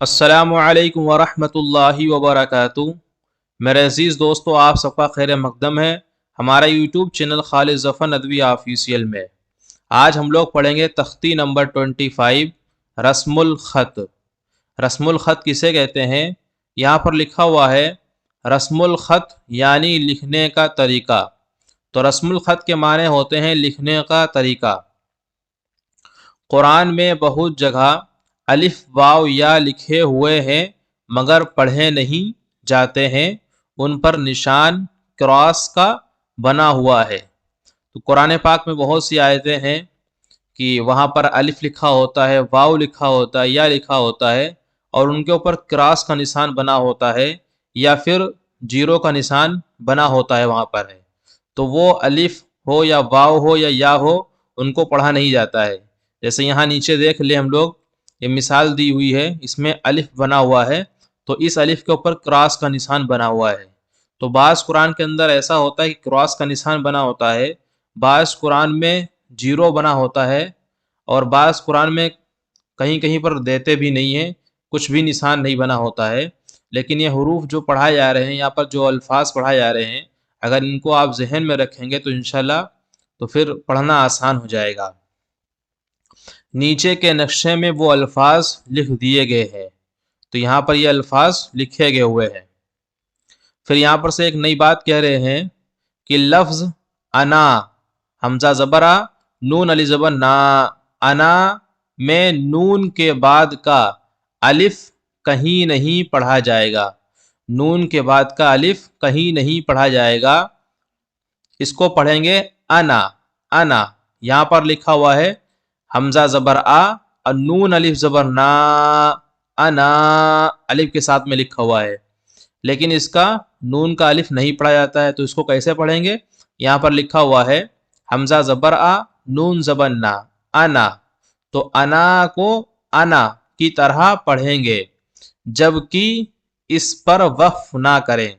السلام علیکم ورحمۃ اللہ وبرکاتہ۔ میرے عزیز دوستو، آپ سب کا خیر مقدم ہے ہمارا یوٹیوب چینل خالد ظفر ندوی آفیشیل میں۔ آج ہم لوگ پڑھیں گے تختی نمبر 25، رسم الخط۔ رسم الخط کسے کہتے ہیں؟ یہاں پر لکھا ہوا ہے رسم الخط یعنی لکھنے کا طریقہ۔ تو رسم الخط کے معنی ہوتے ہیں لکھنے کا طریقہ۔ قرآن میں بہت جگہ الف واو یا لکھے ہوئے ہیں مگر پڑھے نہیں جاتے ہیں، ان پر نشان کراس کا بنا ہوا ہے۔ تو قرآن پاک میں بہت سی آیتیں ہیں کہ وہاں پر الف لکھا ہوتا ہے، واو لکھا ہوتا ہے، یا لکھا ہوتا ہے اور ان کے اوپر کراس کا نشان بنا ہوتا ہے یا پھر جیرو کا نشان بنا ہوتا ہے وہاں پر ہے۔ تو وہ الف ہو یا واو ہو یا ہو، ان کو پڑھا نہیں جاتا ہے۔ جیسے یہاں نیچے دیکھ لیں ہم لوگ، یہ مثال دی ہوئی ہے، اس میں الف بنا ہوا ہے تو اس الف کے اوپر کراس کا نشان بنا ہوا ہے۔ تو بعض قرآن کے اندر ایسا ہوتا ہے کہ کراس کا نشان بنا ہوتا ہے، بعض قرآن میں جیرو بنا ہوتا ہے، اور بعض قرآن میں کہیں کہیں پر دیتے بھی نہیں ہیں، کچھ بھی نشان نہیں بنا ہوتا ہے۔ لیکن یہ حروف جو پڑھائے جا رہے ہیں، یہاں پر جو الفاظ پڑھائے جا رہے ہیں، اگر ان کو آپ ذہن میں رکھیں گے تو انشاءاللہ تو پھر پڑھنا آسان ہو جائے گا۔ نیچے کے نقشے میں وہ الفاظ لکھ دیے گئے ہیں، تو یہاں پر یہ الفاظ لکھے گئے ہوئے ہیں۔ پھر یہاں پر سے ایک نئی بات کہہ رہے ہیں کہ لفظ انا، حمزہ زبر آ، نون علی زبر نا، انا میں نون کے بعد کا الف کہیں نہیں پڑھا جائے گا۔ نون کے بعد کا الف کہیں نہیں پڑھا جائے گا، اس کو پڑھیں گے انا۔ انا یہاں پر لکھا ہوا ہے حمزہ زبر آ اور نون الف زبر نا، انا الف کے ساتھ میں لکھا ہوا ہے، لیکن اس کا نون کا الف نہیں پڑھا جاتا ہے، تو اس کو کیسے پڑھیں گے؟ یہاں پر لکھا ہوا ہے حمزہ زبر آ، نون زبر نا، انا، تو انا کو انا کی طرح پڑھیں گے جبکہ اس پر وقف نہ کریں،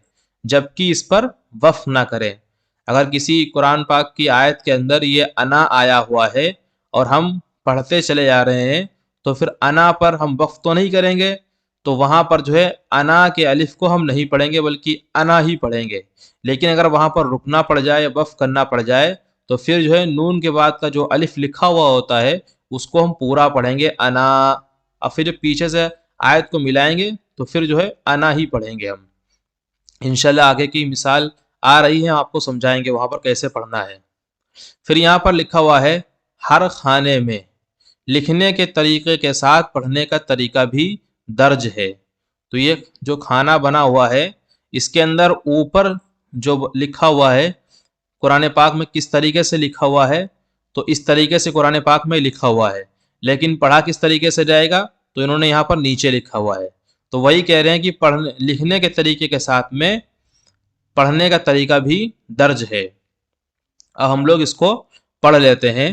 جبکہ اس پر وقف نہ کریں۔ اگر کسی قرآن پاک کی آیت کے اندر یہ انا آیا ہوا ہے اور ہم پڑھتے چلے جا رہے ہیں تو پھر انا پر ہم وقف تو نہیں کریں گے، تو وہاں پر جو ہے انا کے الف کو ہم نہیں پڑھیں گے بلکہ انا ہی پڑھیں گے۔ لیکن اگر وہاں پر رکنا پڑ جائے، وقف کرنا پڑ جائے، تو پھر جو ہے نون کے بعد کا جو الف لکھا ہوا ہوتا ہے اس کو ہم پورا پڑھیں گے انا، اور پھر جب پیچھے سے آیت کو ملائیں گے تو پھر جو ہے انا ہی پڑھیں گے ہم۔ انشاءاللہ آگے کی مثال آ رہی ہے، آپ کو سمجھائیں گے وہاں پر کیسے پڑھنا ہے۔ پھر یہاں پر لکھا ہوا ہے ہر خانے میں لکھنے کے طریقے کے ساتھ پڑھنے کا طریقہ بھی درج ہے۔ تو یہ جو کھانا بنا ہوا ہے اس کے اندر اوپر جو لکھا ہوا ہے قرآن پاک میں کس طریقے سے لکھا ہوا ہے، تو اس طریقے سے قرآن پاک میں لکھا ہوا ہے، لیکن پڑھا کس طریقے سے جائے گا؟ تو انہوں نے یہاں پر نیچے لکھا ہوا ہے۔ تو وہی کہہ رہے ہیں کہ لکھنے کے طریقے کے ساتھ میں پڑھنے کا طریقہ بھی درج ہے۔ اب ہم لوگ اس کو پڑھ لیتے ہیں۔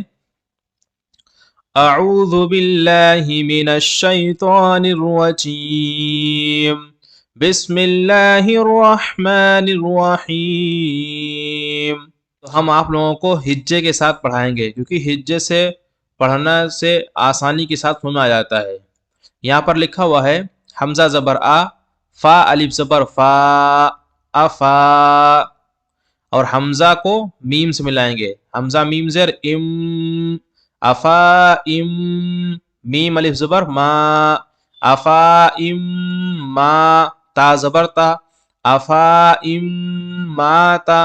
اعوذ باللہ من الشیطان الرجیم، بسم اللہ الرحمن الرحیم۔ تو ہم آپ لوگوں کو ہجے کے ساتھ پڑھائیں گے، کیونکہ ہجے سے پڑھنا سے آسانی کے ساتھ سنا جاتا ہے۔ یہاں پر لکھا ہوا ہے حمزہ زبر آ، فا الف زبر فا، افا، اور حمزہ کو میم سے ملائیں گے، حمزہ میم زیر ام، افا ام، میم الف زبر ما، افا ام ما، تا زبر تا، افا ام ما تا۔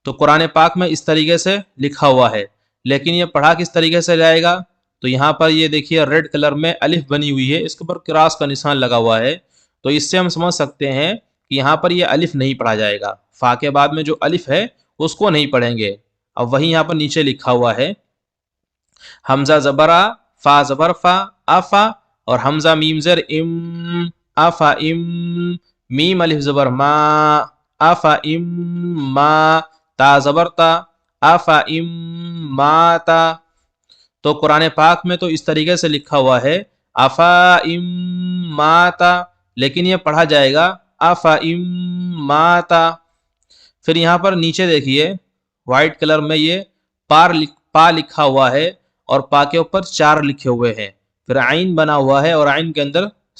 تو قرآن پاک میں اس طریقے سے لکھا ہوا ہے، لیکن یہ پڑھا کس طریقے سے جائے گا؟ تو یہاں پر یہ دیکھیے ریڈ کلر میں الف بنی ہوئی ہے، اس کے اوپر کراس کا نشان لگا ہوا ہے، تو اس سے ہم سمجھ سکتے ہیں کہ یہاں پر یہ الف نہیں پڑھا جائے گا، فا کے بعد میں جو الف ہے اس کو نہیں پڑھیں گے۔ اب وہی یہاں پر نیچے لکھا ہوا ہے حمزہ زبرا، فا زبر فا، افا، اور حمزہ میم زر ام، افا ام، میم الف زبر ما، افا ام ما، تا زبر تا، افا ام ما تا۔ تو قرآن پاک میں تو اس طریقے سے لکھا ہوا ہے افا ام ما تا، لیکن یہ پڑھا جائے گا افا ام ما تا۔ پھر یہاں پر نیچے دیکھیے وائٹ کلر میں یہ پا لکھا ہوا ہے، اور پا کے اوپر 4 لکھے ہوئے ہیں، پھر عین بنا ہوا ہے اور عین کے اندر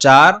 4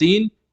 3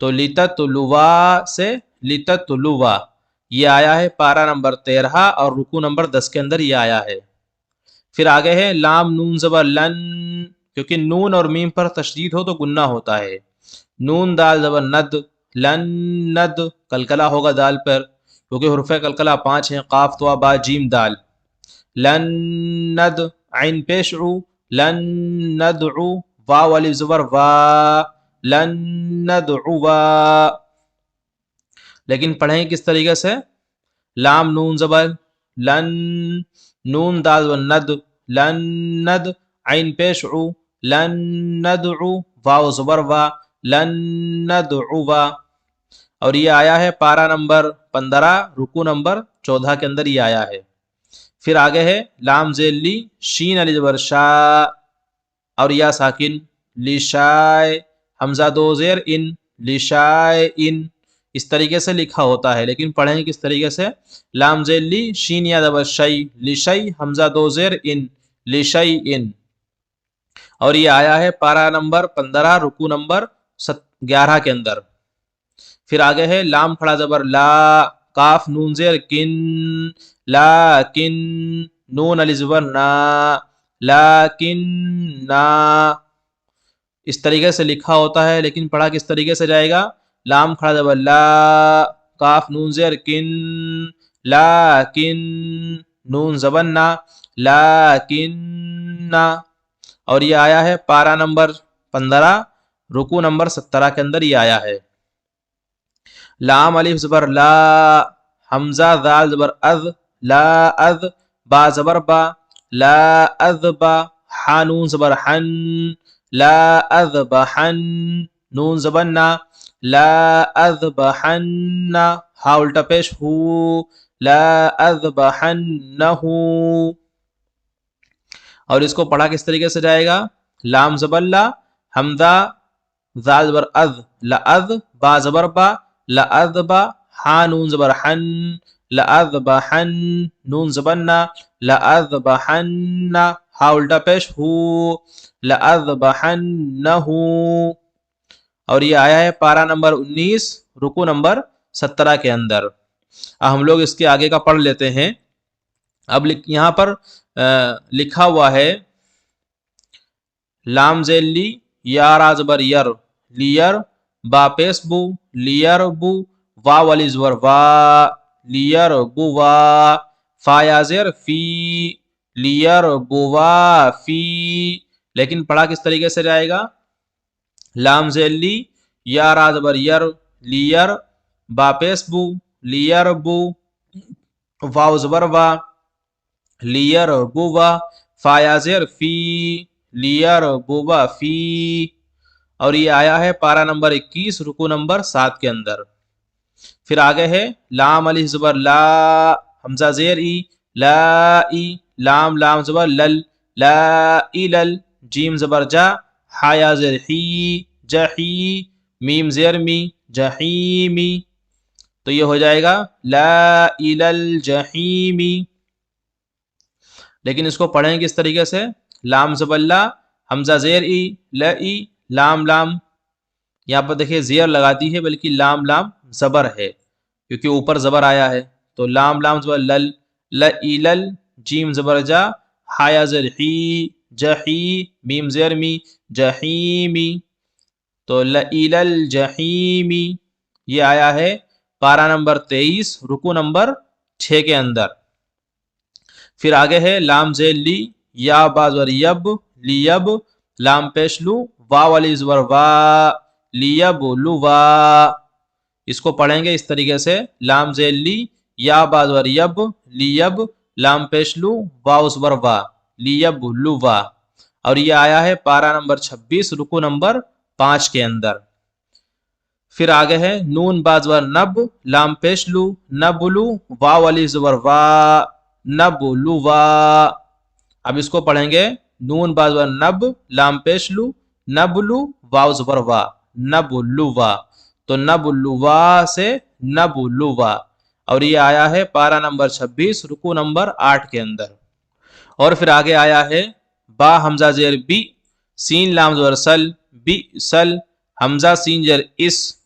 تو لتتلوا سے لتتلوا یہ آیا ہے پارہ نمبر 13 اور رکوع نمبر 10 کے اندر یہ آیا ہے۔ پھر آگے ہے لام نون زبر لن، کیونکہ نون اور میم پر تشدید ہو تو گنہ ہوتا ہے۔ نون دال زبر ند، لن ند، کلکلہ ہوگا دال پر کیونکہ حروف کلکلہ 5 ہیں، قاف تو با جیم دال۔ لن ند عین پیش عو، لن ندعو، واو الف زبر وا، لن ندعوا، لیکن پڑھیں کس طریقے سے؟ لام نون زبر لن، نون دال زبر ند، لن ند، عین پیش عو، لن ندعو، واو زبر وا، لن ندعوا۔ اور یہ آیا ہے پارہ نمبر 15 رکوع نمبر 14 کے اندر یہ آیا ہے۔ پھر آگے ہے لام ذیل لی، شین علی زبر شا اور یا ساکن، لشائے، حمزہ دو زیر ان، لشائے ان، اس طریقے سے لکھا ہوتا ہے، لیکن پڑھیں کس طریقے سے؟ لام ذیل لی، شین یا زبر شی، لشی، حمزہ دو زیر ان، لشی ان۔ اور یہ آیا ہے پارہ نمبر 15 رکوع نمبر 11 کے اندر۔ پھر آگے ہے لام کھڑا زبر لا، کاف نون زیر کن، لیکن، نون علی زبر نا، لیکن نا، اس طریقے سے لکھا ہوتا ہے، لیکن پڑھا کس طریقے سے جائے گا؟ لام کھڑا زبر لا، کاف نون زیر کن، لیکن، نون زبر نا، لیکن نا۔ اور یہ آیا ہے پارہ نمبر 15 رکوع نمبر 17 کے اندر یہ آیا ہے۔ لام الف زبر لا، حمزہ ذال زبر اذ، لا اذ، با زبر با، لا اذ با، حا نون زبر حن، لا اذ بحن، نون زبر نا، لا اذ بحن، ہا الٹا پیش ہو، لا اذ بحنہ۔ اور اس کو پڑھا کس طریقے سے جائے گا؟ لام زبر لا، حمزہ ذال زبر اذ، لأذ، با زبر با، لأذبا، حا نون زبر حن، لأذبحن، نون زبر نا، لأذبحن، ہا الٹا پیش ہو، لأذبحنہ۔ اور یہ آیا ہے پارہ نمبر 19 رکوع نمبر 17 کے اندر۔ اب ہم لوگ اس کے آگے کا پڑھ لیتے ہیں۔ اب یہاں پر لکھا ہوا ہے لام ذیل لی، یا را زبر یر، لیر، با پیس بو، لیر بو، واو علی زبر وا، لیر بو وا، فا یا زیر فی، لیر بو وا فی، لیکن پڑھا کس طریقے سے جائے گا؟ لام ذیل لی، یا را زبر یر، لیر، با پیس بو، لیر بو، واو زبر وا، لیر بو وا، فا یا زیر فی، لیر بو وا فی۔ اور یہ آیا ہے پارہ نمبر 21 رکوع نمبر 7 کے اندر۔ پھر آگے ہے لام الف زبر لا، حمزہ زیر ای، لا ای، لام لام زبر لل، لا الل، جیم زبر جا، حا یا زیر حی، جحی، میم زیر می، جحیمی، تو یہ ہو جائے گا لا الل جحیمی۔ لیکن اس کو پڑھیں کس طریقے سے؟ لام زبر لا، حمزہ زیر ای، لئی، لام لام، یہاں پر دیکھیں زیر لگاتی ہے بلکہ لام لام زبر ہے کیونکہ اوپر زبر آیا ہے، تو لام لام زبر لل، لئلل، جیم زبر جا، حا یا زیر حی، جحی، میم زیر می، جحیمی، تو لئلل جحیمی۔ یہ آیا ہے پارہ نمبر 23 رکوع نمبر 6 کے اندر۔ پھر آگے ہے لام ذیل لی، یا با زبر یب، لیب، لام پیش لو، واو علی زبر وا، لیب لوا، اس کو پڑھیں گے اس طریقے سے لام ذیل لی، یا با زبر یب، لیب، لام پیش لو، واو زبر وا، لیب لوا۔ اور یہ آیا ہے پارہ نمبر 26 رکوع نمبر 5 کے اندر۔ پھر آگے ہے نون با زبر نب، لام پیش لو، نبلو، واو علی زبر وا، نبلوا۔ اب اس کو پڑھیں گے نون با زبر نب، لام پیش لو، نبلو، واو زبر وا، نبلوا، تو نبلوا سے نبلوا۔ اور یہ آیا ہے پارہ نمبر 26 رکوع نمبر 8 کے اندر۔ اور پھر آگے آیا ہے با حمزہ زیر بی، سین لام زبر سل، بی سل، حمزہ سین زیر اس،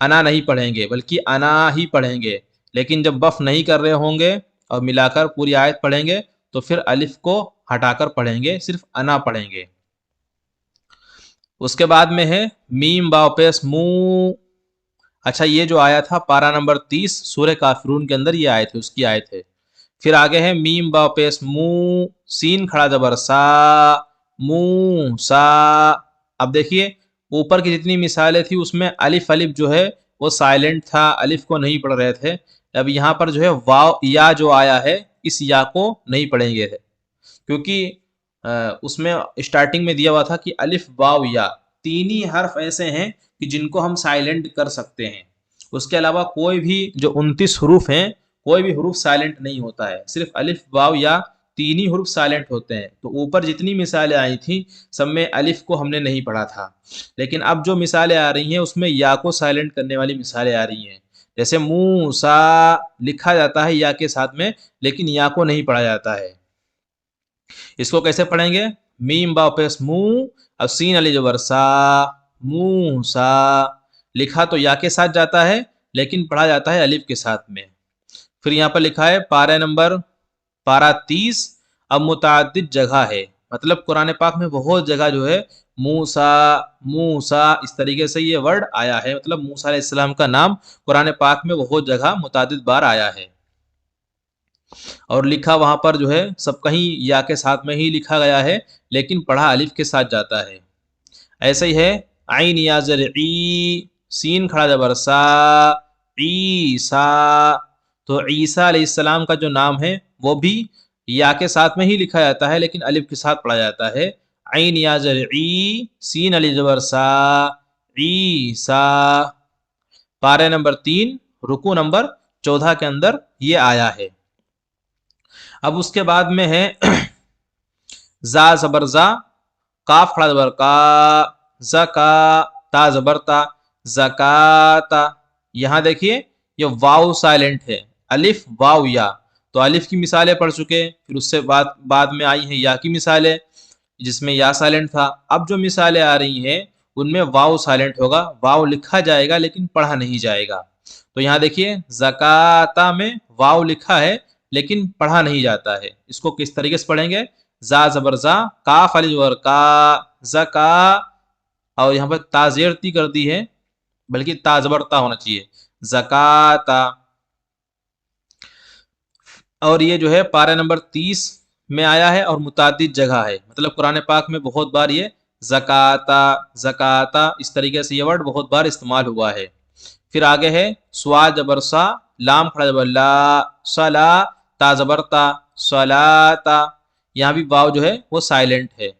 انا نہیں پڑھیں گے بلکہ انا ہی پڑھیں گے، لیکن جب وقف نہیں کر رہے ہوں گے اور ملا کر پوری آیت پڑھیں گے تو پھر الف کو ہٹا کر پڑھیں گے، صرف انا پڑھیں گے۔ اس کے بعد میں ہے میم باؤ پیس مو۔ اچھا یہ جو آیا تھا پارہ نمبر 30 سورہ کافرون کے اندر یہ آیت ہے، اس کی آیت ہے۔ پھر آگے ہے میم باؤ پیس مو، سین کھڑا زبر سا، مو سا۔ اب دیکھیے اوپر کی جتنی مثالیں تھی اس میں الف الف جو ہے وہ سائلنٹ تھا، الف کو نہیں پڑھ رہے تھے۔ اب یہاں پر جو ہے واو یا جو آیا ہے اس یا کو نہیں پڑھیں گے، کیونکہ اس میں اسٹارٹنگ میں دیا ہوا تھا کہ الف واو یا تین ہی حرف ایسے ہیں کہ جن کو ہم سائلنٹ کر سکتے ہیں، اس کے علاوہ کوئی بھی جو 29 حروف ہیں کوئی بھی حروف سائلنٹ نہیں ہوتا ہے، صرف الف واو یا تین ہی حروف سائلنٹ ہوتے ہیں۔ تو اوپر جتنی مثالیں آئی تھیں سب میں الف کو ہم نے نہیں پڑھا تھا، لیکن اب جو مثالیں آ رہی ہیں اس میں یا کو سائلنٹ کرنے والی مثالیں آ رہی ہیں، جیسے موسیٰ لکھا جاتا ہے یا کے ساتھ میں لیکن یا کو نہیں پڑھا جاتا ہے۔ اس کو کیسے پڑھیں گے؟ میم با پیس مو، اب سین علی جبر سا، موسیٰ لکھا تو یا کے ساتھ جاتا ہے لیکن پڑھا جاتا ہے الف کے ساتھ میں۔ پھر یہاں پر لکھا ہے پارہ 30 اب متعدد جگہ ہے، مطلب قرآن پاک میں بہت جگہ جو ہے موسیٰ موسیٰ اس طریقے سے یہ ورڈ آیا ہے، مطلب موسیٰ علیہ السلام کا نام قرآن پاک میں بہت جگہ متعدد بار آیا ہے، اور لکھا وہاں پر جو ہے سب کہیں یا کے ساتھ میں ہی لکھا گیا ہے لیکن پڑھا الف کے ساتھ جاتا ہے۔ ایسے ہی ہے عین یا زر عی، سین کھڑا زبر سا، عیسیٰ، تو عیسیٰ علیہ السلام کا جو نام ہے وہ بھی یا کے ساتھ میں ہی لکھا جاتا ہے لیکن الف کے ساتھ پڑھا جاتا ہے۔ عین یا زر عی، سین علی زبر سا، عیسیٰ۔ پارہ نمبر 3 رکوع نمبر 14 کے اندر یہ آیا ہے۔ اب اس کے بعد میں ہے زا زبر زا، کاف کھڑا زبر کا، زکا، تا زبر تا، زکاتا۔ یہاں دیکھیے یہ واو سائلنٹ ہے، الف واو یا، تو الف کی مثالیں پڑھ چکے، پھر اس سے بعد میں آئی ہیں یا کی مثالیں جس میں یا سائلنٹ تھا۔ اب جو مثالیں آ رہی ہیں ان میں واو سائلنٹ ہوگا، واو لکھا جائے گا لیکن پڑھا نہیں جائے گا۔ تو یہاں دیکھیے زکاتا میں واو لکھا ہے لیکن پڑھا نہیں جاتا ہے، اس کو کس طریقے سے پڑھیں گے؟ زا زبر زا، کاف علی زبر کا، زکا، اور یہاں پر تا زیر تی کر دی ہے بلکہ تا زبر تا ہونا چاہیے، زکاتا۔ اور یہ جو ہے پارہ نمبر 30 میں آیا ہے اور متعدد جگہ ہے، مطلب قرآن پاک میں بہت بار یہ زکاتا زکاتا اس طریقے سے یہ ورڈ بہت بار استعمال ہوا ہے۔ پھر آگے ہے سوا زبر سا، لام کھڑا زبر لا، صلا، تا زبر تا، صلاتا۔ یہاں بھی واو جو ہے وہ سائلنٹ ہے،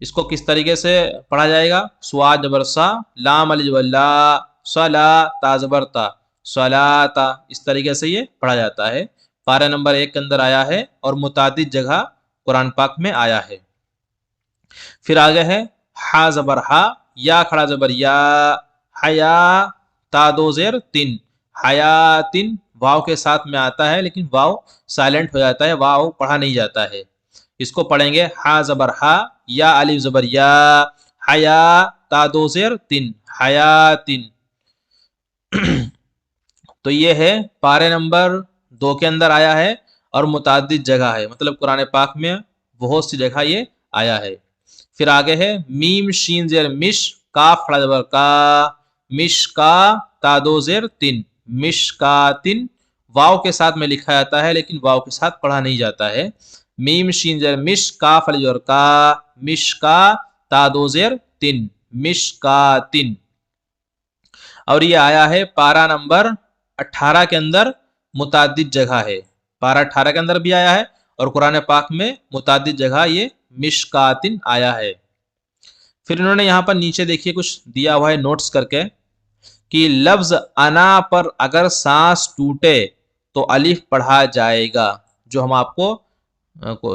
اس کو کس طریقے سے پڑھا جائے گا؟ سوا زبر سا، لام علی زبر لا، صلا، تا زبر تا، صلاتا، اس طریقے سے یہ پڑھا جاتا ہے۔ پارہ نمبر 1 کے اندر آیا ہے اور متعدد جگہ قرآن پاک میں آیا ہے۔ پھر آگے ہے ہا زبر ہا، یا کھڑا زبر یا، حیا، تا دو زیر تن، حیاتن، واو کے ساتھ میں آتا ہے لیکن واو سائلنٹ ہو جاتا ہے، واو پڑھا نہیں جاتا ہے، اس کو پڑھیں گے ہا زبر ہا، یا الف زبر یا، حیا، تا دو زیر تن، حیاتن۔ تو یہ ہے پارے نمبر 2 کے اندر آیا ہے اور متعدد جگہ ہے، مطلب قرآن پاک میں بہت سی جگہ یہ آیا ہے۔ پھر آگے ہے میم شین زیر مش، کاف کھڑا زبر کا، مش کا، تا دو زیر تن، مشکاتن، واو کے ساتھ میں لکھا جاتا ہے لیکن واو کے ساتھ پڑھا نہیں جاتا ہے۔ میم شین زیر مش، کاف علی زبر کا، مشکا، تا دو زیر تن، مشکاتن۔ اور یہ آیا ہے پارہ نمبر 18 کے اندر متعدد جگہ ہے، پارہ 18 کے اندر بھی آیا ہے اور قرآن پاک میں متعدد جگہ یہ مشکاتن آیا ہے۔ پھر انہوں نے یہاں پر نیچے دیکھیے کچھ دیا ہوا ہے نوٹس کر کے کہ لفظ انا پر اگر سانس ٹوٹے تو الف پڑھا جائے گا، جو ہم آپ کو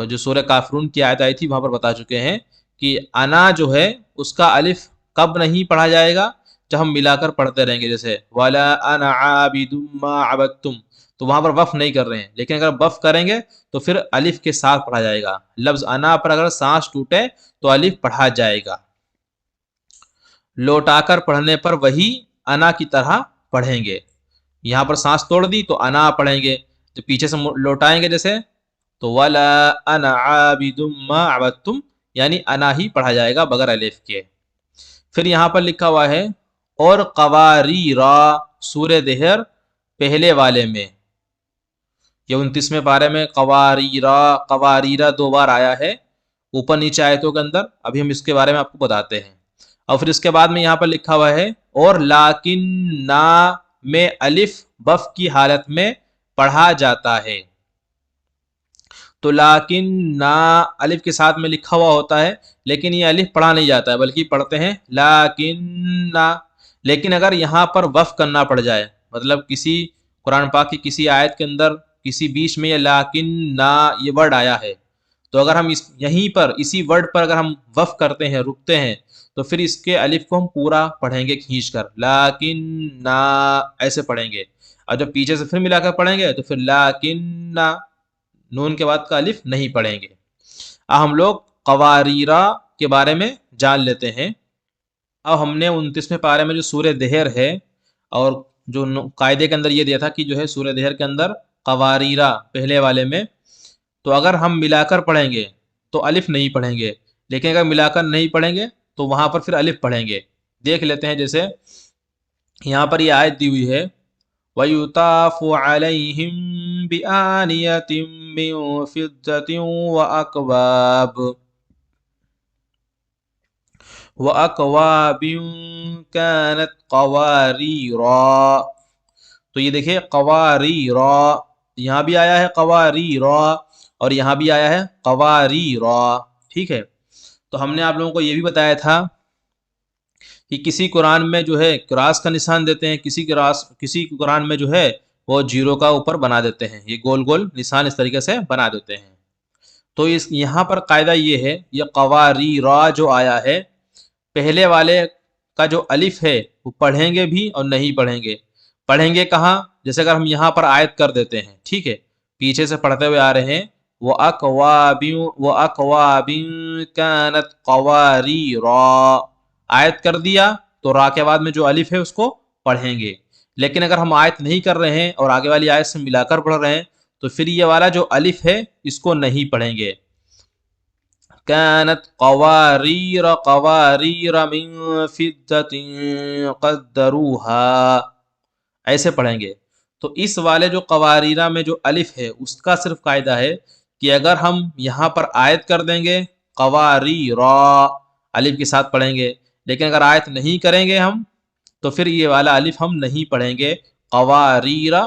جو سورہ کافرون کی آیت آئی تھی وہاں پر بتا چکے ہیں کہ انا جو ہے اس کا الف کب نہیں پڑھا جائے گا؟ جب ہم ملا کر پڑھتے رہیں گے، جیسے وَلَا أَنَا عَابِدٌ مَا عَبَدْتُمْ، تو وہاں پر وقف نہیں کر رہے ہیں، لیکن اگر وقف کریں گے تو پھر الف کے ساتھ پڑھا جائے گا۔ لفظ انا پر اگر سانس ٹوٹے تو الف پڑھا جائے گا۔ لوٹا کر پڑھنے پر وہی انا کی طرح پڑھیں گے. یہاں پر سانس توڑ دی تو انا پڑھیں گے. جب پیچھے سے لوٹائیں گے جیسے تو ولا انا عابد ما عبدتم، یعنی انا ہی پڑھا جائے گا بغیر الف کے. پھر یہاں پر لکھا ہوا ہے اور قواریرا سورہ دہر پہلے والے میں، یہ 29ویں پارے میں قواریرا 2 بار آیا ہے اوپر نیچے آیتوں کے اندر. ابھی ہم اس کے بارے میں آپ کو بتاتے ہیں. اور پھر اس کے بعد میں یہاں پر لکھا ہوا ہے اور لیکن نا میں الف وف کی حالت میں پڑھا جاتا ہے. تو لیکن نا الف کے ساتھ میں لکھا ہوا ہوتا ہے، لیکن یہ الف پڑھا نہیں جاتا ہے بلکہ پڑھتے ہیں لیکن نا. لیکن اگر یہاں پر وف کرنا پڑ جائے، مطلب کسی قرآن پاک کی کسی آیت کے اندر کسی بیچ میں یہ لیکن نا یہ ورڈ آیا ہے، تو اگر ہم یہیں پر اسی ورڈ پر اگر ہم وف کرتے ہیں، رکتے ہیں، تو پھر اس کے الف کو ہم پورا پڑھیں گے کھینچ کر، لیکن نا ایسے پڑھیں گے. اور جب پیچھے سے پھر ملا کر پڑھیں گے تو پھر لیکن نا نون کے بعد کا الف نہیں پڑھیں گے. اب ہم لوگ قواریرا کے بارے میں جان لیتے ہیں. اب ہم نے 29ویں پارے میں جو سورہ دہر ہے، اور جو قاعدے کے اندر یہ دیا تھا کہ جو ہے سورہ دہر کے اندر قواریرا پہلے والے میں، تو اگر ہم ملا کر پڑھیں گے تو الف نہیں پڑھیں گے، لیکن اگر ملا کر نہیں پڑھیں گے تو وہاں پر پھر الف پڑھیں گے. دیکھ لیتے ہیں. جیسے یہاں پر یہ آیت دی ہوئی ہے وَيُطَافُ عَلَيْهِمْ بِآنِيَةٍ مِّن فِضَّةٍ وَأَكْوَابٍ كَانَتْ قَوَارِيرَا. تو یہ دیکھیں قواریرا، یہاں بھی آیا ہے قواریرا اور یہاں بھی آیا ہے قواریرا. ٹھیک ہے. تو ہم نے آپ لوگوں کو یہ بھی بتایا تھا کہ کسی قرآن میں جو ہے کراس کا نشان دیتے ہیں، کسی قرآن میں جو ہے وہ جیرو کا اوپر بنا دیتے ہیں، یہ گول گول نشان اس طریقے سے بنا دیتے ہیں. تو یہاں پر قاعدہ یہ ہے، یہ قواریرا جو آیا ہے پہلے والے کا جو الف ہے وہ پڑھیں گے بھی اور نہیں پڑھیں گے. پڑھیں گے کہاں؟ جیسے اگر ہم یہاں پر آیت کر دیتے ہیں، ٹھیک ہے، پیچھے سے پڑھتے ہوئے آ رہے ہیں وَأَكْوَابٍ كَانَتْ قَوَارِيرَا، آیت کر دیا تو را کے بعد میں جو الف ہے اس کو پڑھیں گے. لیکن اگر ہم آیت نہیں کر رہے ہیں اور آگے والی آیت سے ملا کر پڑھ رہے ہیں تو پھر یہ والا جو الف ہے اس کو نہیں پڑھیں گے. كانت قوارير من فضة قدروها، ایسے پڑھیں گے. تو اس والے جو قواریرہ میں جو الف ہے اس کا صرف قاعدہ ہے کہ اگر ہم یہاں پر آیت کر دیں گے قواریرہ الف کے ساتھ پڑھیں گے، لیکن اگر آیت نہیں کریں گے ہم تو پھر یہ والا الف ہم نہیں پڑھیں گے قواریرہ.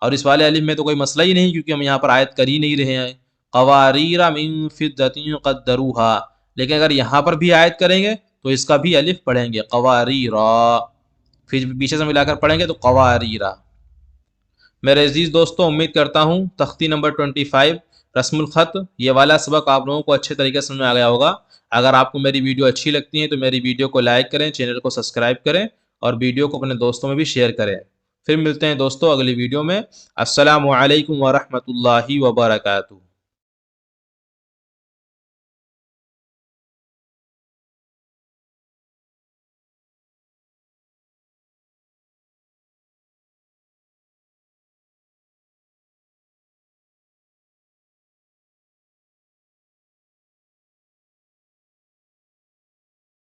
اور اس والے الف میں تو کوئی مسئلہ ہی نہیں کیونکہ ہم یہاں پر آیت کر ہی نہیں رہے ہیں. قواریرہ من فضة قدروها، لیکن اگر یہاں پر بھی آیت کریں گے تو اس کا بھی الف پڑھیں گے قواریرہ، پھر پیچھے سے ملا کر پڑھیں گے تو قواریرہ. میرے عزیز دوستوں، امید کرتا ہوں تختی نمبر 25 رسم الخط یہ والا سبق آپ لوگوں کو اچھے طریقے سے سمجھ میں آ گیا ہوگا. اگر آپ کو میری ویڈیو اچھی لگتی ہے تو میری ویڈیو کو لائک کریں، چینل کو سبسکرائب کریں اور ویڈیو کو اپنے دوستوں میں بھی شیئر کریں. پھر ملتے ہیں دوستوں اگلی ویڈیو میں. السلام علیکم ورحمۃ اللہ وبرکاتہ.